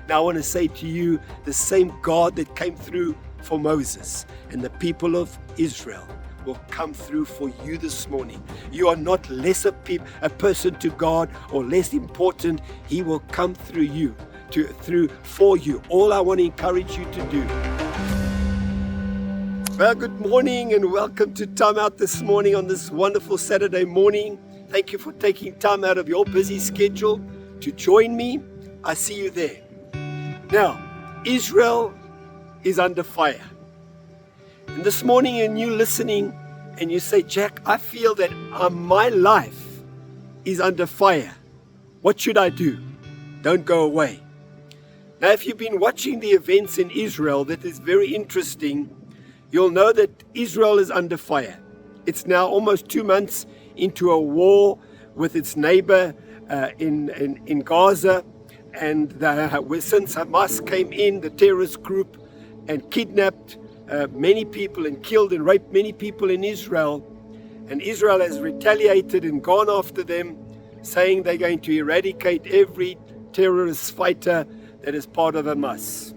Now I want to say to you, the same God that came through for Moses and the people of Israel will come through for you this morning. You are not less a person to God or less important. He will come through you, for you. All I want to encourage you to do. Well, good morning and welcome to Timeout this morning on this wonderful Saturday morning. Thank you for taking time out of your busy schedule to join me. I see you there. Now, Israel is under fire. And this morning, when you're listening and you say, Jack, I feel that my life is under fire. What should I do? Don't go away. Now, if you've been watching the events in Israel, that is very interesting. You'll know that Israel is under fire. It's now almost 2 months into a war with its neighbor in Gaza. And since Hamas came in, the terrorist group, and kidnapped many people and killed and raped many people in Israel, and Israel has retaliated and gone after them, saying they're going to eradicate every terrorist fighter that is part of Hamas.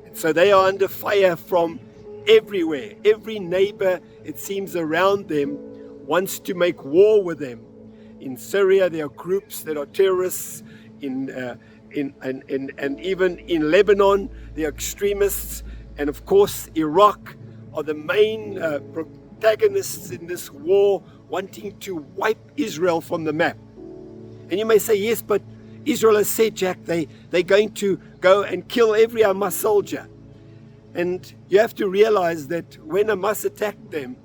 And so they are under fire from everywhere. Every neighbor, it seems, around them wants to make war with them. In Syria, there are groups that are terrorists. And even in Lebanon, the extremists, and of course Iraq are the main protagonists in this war, wanting to wipe Israel from the map. And you may say, yes, but Israel has said, Jack, they're going to go and kill every Hamas soldier. And you have to realize that when Hamas attacked them,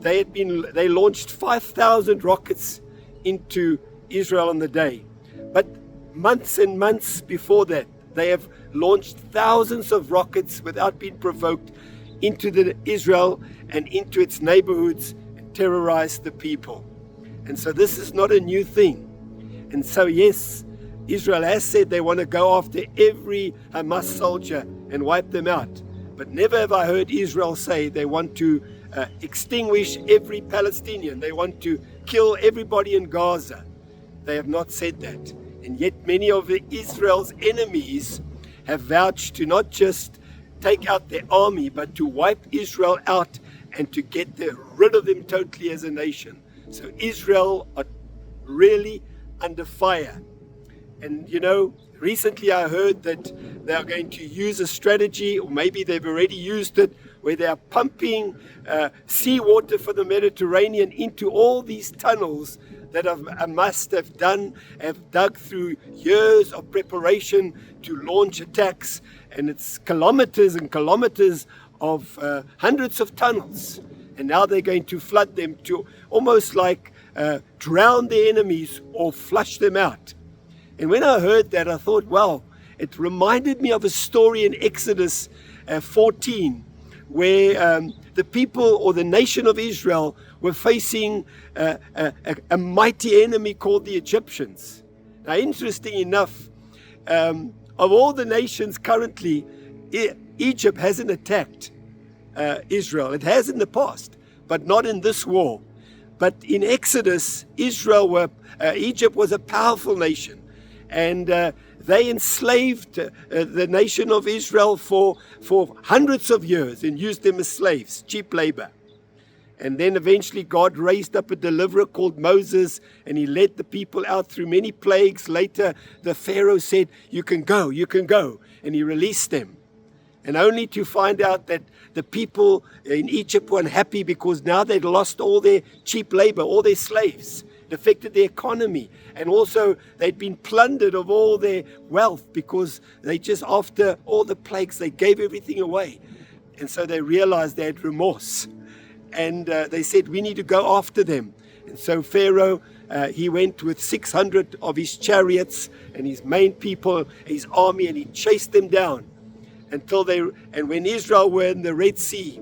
they launched 5,000 rockets into Israel on the day. But months and months before that, they have launched thousands of rockets without being provoked into Israel and into its neighborhoods and terrorized the people. And so this is not a new thing. And so yes, Israel has said they want to go after every Hamas soldier and wipe them out. But never have I heard Israel say they want to extinguish every Palestinian. They want to kill everybody in Gaza. They have not said that. And yet many of Israel's enemies have vouched to not just take out their army, but to wipe Israel out and to get rid of them totally as a nation. So Israel are really under fire. And recently I heard that they are going to use a strategy, or maybe they've already used it, where they are pumping seawater for the Mediterranean into all these tunnels that Hamas have dug through years of preparation to launch attacks. And it's kilometers and kilometers of hundreds of tunnels. And now they're going to flood them to almost like drown their enemies or flush them out. And when I heard that, I thought, wow, it reminded me of a story in Exodus 14, where the people or the nation of Israel were facing a mighty enemy called the Egyptians. Now, interesting enough, of all the nations currently, Egypt hasn't attacked Israel. It has in the past, but not in this war. But in Exodus, Egypt was a powerful nation. And they enslaved the nation of Israel for hundreds of years and used them as slaves, cheap labor. And then eventually God raised up a deliverer called Moses, and he led the people out through many plagues. Later, the Pharaoh said, you can go. And he released them. And only to find out that the people in Egypt were unhappy because now they'd lost all their cheap labor, all their slaves. It affected the economy. And also they'd been plundered of all their wealth because after all the plagues, they gave everything away. And so they realized they had remorse. And they said, we need to go after them. And so Pharaoh, he went with 600 of his chariots and his main people, his army, and he chased them down and when Israel were in the Red Sea,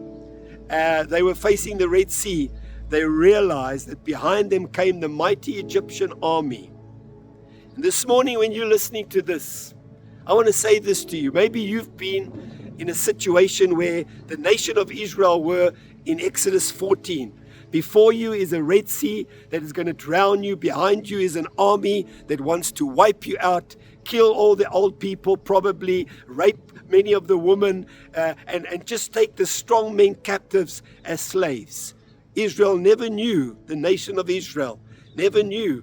they were facing the Red Sea, they realized that behind them came the mighty Egyptian army. And this morning, when you're listening to this, I want to say this to you. Maybe you've been in a situation where the nation of Israel were in Exodus 14. Before you is a Red Sea that is going to drown you. Behind you is an army that wants to wipe you out, kill all the old people, probably rape many of the women, and just take the strong men captives as slaves. Israel never knew, the nation of Israel never knew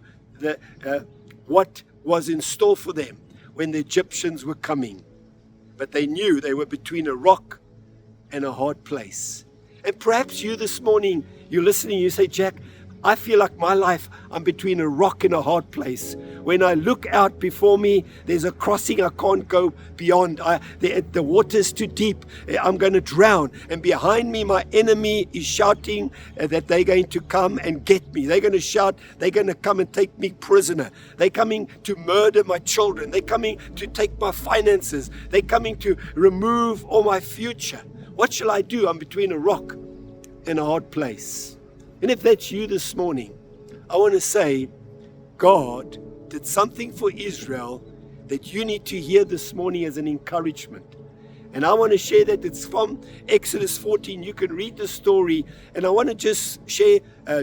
what was in store for them when the Egyptians were coming. But they knew they were between a rock and a hard place. And perhaps you this morning, you're listening, you say, Jack, I feel like my life, I'm between a rock and a hard place. When I look out before me, there's a crossing I can't go beyond. The water's too deep. I'm going to drown. And behind me, my enemy is shouting that they're going to come and get me. They're going to shout, they're going to come and take me prisoner. They're coming to murder my children. They're coming to take my finances. They're coming to remove all my future. What shall I do? I'm between a rock and a hard place. And if that's you this morning, I want to say, God did something for Israel that you need to hear this morning as an encouragement. And I want to share that. It's from Exodus 14. You can read the story. And I want to just share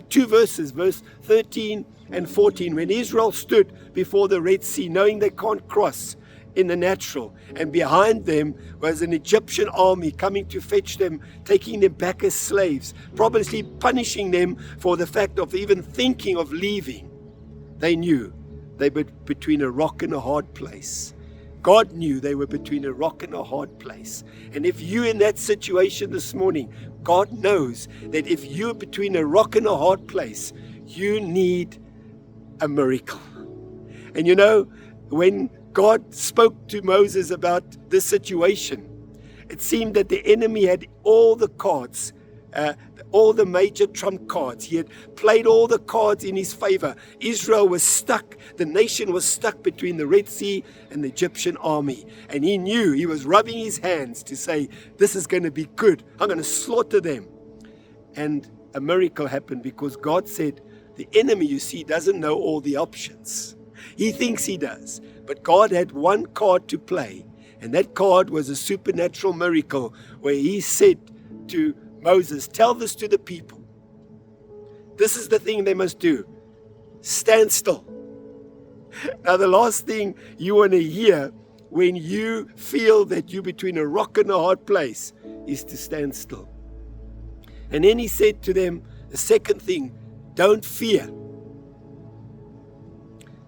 two verses, verse 13 and 14. When Israel stood before the Red Sea, knowing they can't cross in the natural, and behind them was an Egyptian army coming to fetch them, taking them back as slaves, probably punishing them for the fact of even thinking of leaving. They knew they were between a rock and a hard place. God knew they were between a rock and a hard place. And if you're in that situation this morning, God knows that if you're between a rock and a hard place, you need a miracle. And you know, when God spoke to Moses about this situation, it seemed that the enemy had all the cards, all the major trump cards. He had played all the cards in his favor. Israel was stuck. The nation was stuck between the Red Sea and the Egyptian army. And he knew, he was rubbing his hands to say, this is going to be good. I'm going to slaughter them. And a miracle happened because God said, the enemy, you see, doesn't know all the options. He thinks he does. But God had one card to play, and that card was a supernatural miracle where he said to Moses, tell this to the people. This is the thing they must do. Stand still. Now, the last thing you want to hear when you feel that you're between a rock and a hard place is to stand still. And then he said to them, the second thing, don't fear.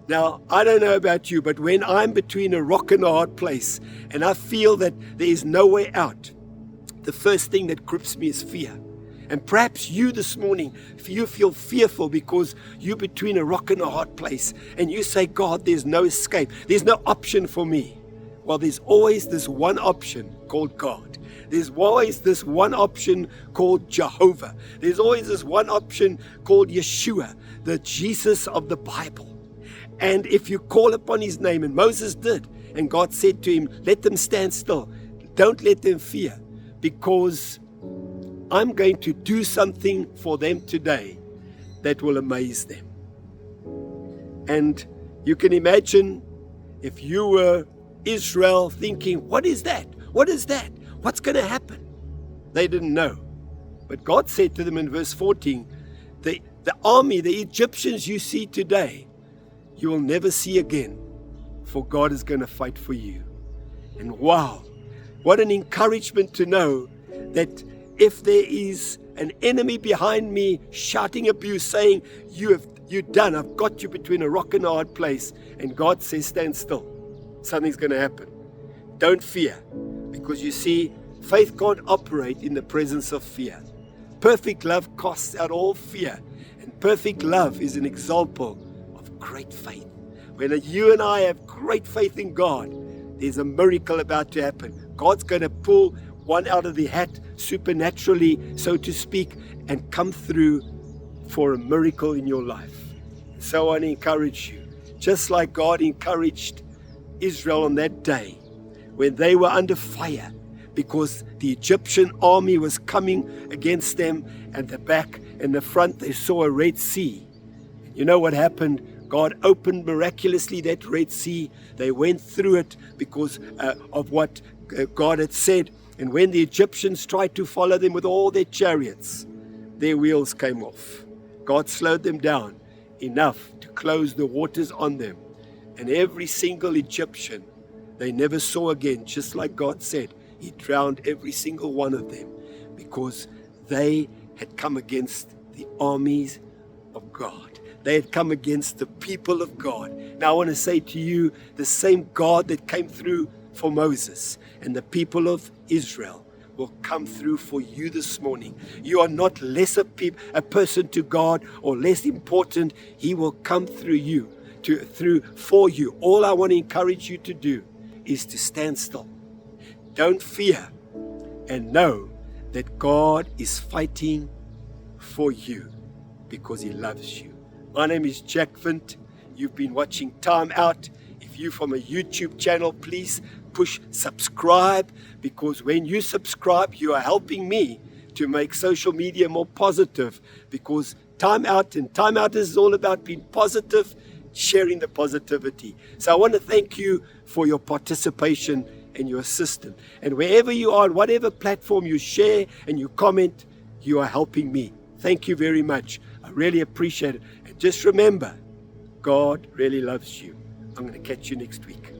Now, I don't know about you, but when I'm between a rock and a hard place and I feel that there is no way out, the first thing that grips me is fear. And perhaps you this morning, if you feel fearful because you're between a rock and a hard place and you say, God, there's no escape, there's no option for me. Well, there's always this one option called God. There's always this one option called Jehovah. There's always this one option called Yeshua, the Jesus of the Bible. And if you call upon his name, and Moses did, and God said to him, let them stand still. Don't let them fear, because I'm going to do something for them today that will amaze them. And you can imagine if you were Israel thinking, what is that? What is that? What's going to happen? They didn't know. But God said to them in verse 14, the army, the Egyptians you see today, you will never see again, for God is going to fight for you. And wow, what an encouragement to know that if there is an enemy behind me shouting abuse, saying, you're done, I've got you between a rock and a hard place, and God says, stand still, something's going to happen. Don't fear, because you see, faith can't operate in the presence of fear. Perfect love casts out all fear, and perfect love is an example great faith. When you and I have great faith in God, there's a miracle about to happen. God's going to pull one out of the hat supernaturally, so to speak, and come through for a miracle in your life. So I want to encourage you, just like God encouraged Israel on that day when they were under fire because the Egyptian army was coming against them, and the back and the front they saw a Red Sea. You know what happened? God opened miraculously that Red Sea. They went through it because of what God had said. And when the Egyptians tried to follow them with all their chariots, their wheels came off. God slowed them down enough to close the waters on them. And every single Egyptian they never saw again, just like God said. He drowned every single one of them because they had come against the armies of God. They had come against the people of God. Now I want to say to you, the same God that came through for Moses and the people of Israel will come through for you this morning. You are not less a person to God or less important. He will come through you, for you. All I want to encourage you to do is to stand still. Don't fear, and know that God is fighting for you because He loves you. My name is Jack Windt. You've been watching Timeout. If you're from a YouTube channel, please push subscribe, because when you subscribe, you are helping me to make social media more positive, because Timeout is all about being positive, sharing the positivity. So I want to thank you for your participation and your assistance. And wherever you are, on whatever platform you share and you comment, you are helping me. Thank you very much. I really appreciate it. And just remember, God really loves you. I'm going to catch you next week.